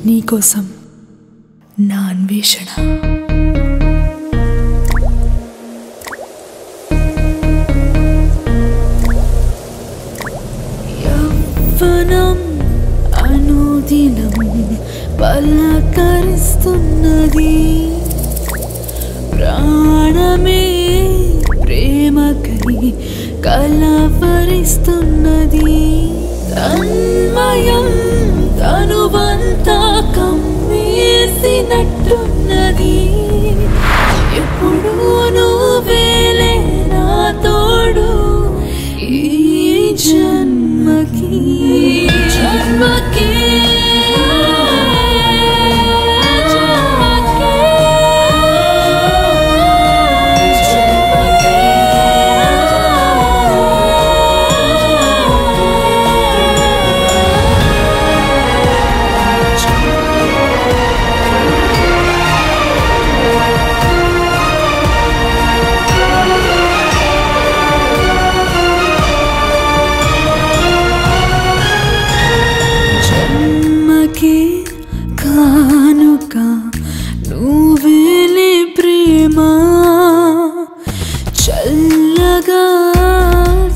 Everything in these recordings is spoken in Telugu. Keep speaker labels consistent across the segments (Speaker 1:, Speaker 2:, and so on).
Speaker 1: నీకోసం నా అన్వేషణ. యవ్వనం అనుదినం పలకరిస్తున్నది, ప్రాణమే ప్రేమకై కలవరిస్తున్నది. తన్మయం తనువంతా కమ్మేసినట్టున్నది. ఎప్పుడు నువ్వేలే నా తోడు ఈ జన్మకి జన్మకి. కానుక నువ్వేలే ప్రేమ, చల్లగా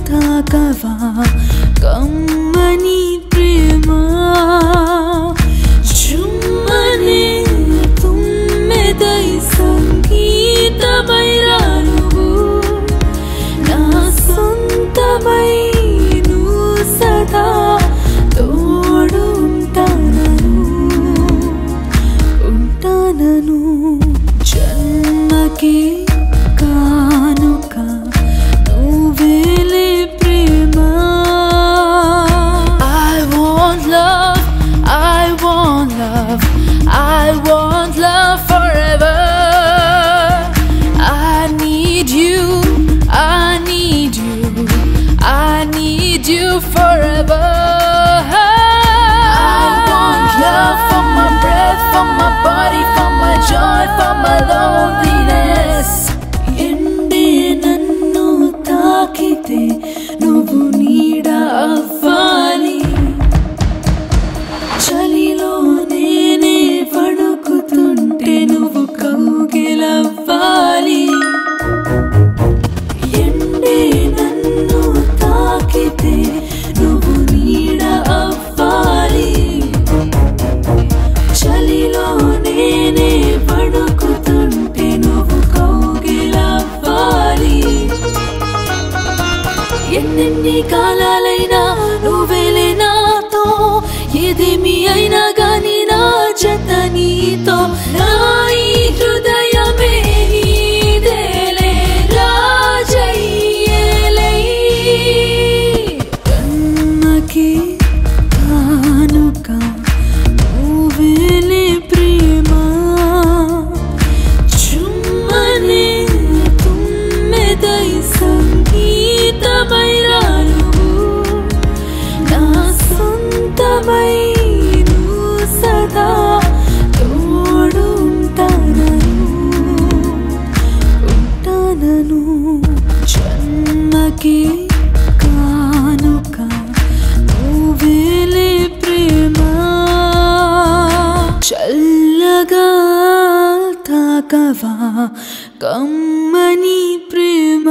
Speaker 1: తాకవా కమ్మని ప్రేమ. చుమ్మనే తుమ్మెదై సంగీతమై రాను, నా సొంతమై నువ్వు సదా జన్మకి కానుక నువ్వేలే ప్రేమ. I want love, I want love, I want love forever. I need you, I need you, I need you forever. I want love for my breath, for my body, for my joy, for my loneliness. ఎండే నన్ను తాకితే నువ్వు నీడ అవ్వాలి, చలిలో నేనే పడుకుతుంటే నువ్వు కౌగిలవ్వాలి. ఎండే నన్ను తాకితే నువ్వు నీడ అవ్వాలి, చలిలో నేనే పడుకుతుంటే నువ్వు కౌగిలవ్వాలి. ఎన్నెన్ని కాలాలైనా నువ్వేలే నాతో, ఏదేమి అయినా గాని నా జత నీతో. నా ఈ హృదయమే నీదేలే రాజయ్యేలే. జన్మకి కానుక నువ్వేలే ప్రేమ, చుమ్మనే తుమ్మెదై సంగీతమై రాను, నా సొంతమై నువ్వు సదా తోడు ఉంటానను. జన్మకి కానుక నువ్వేలే ప్రేమ, చల్లగా తాకవా కమ్మని ప్రేమ.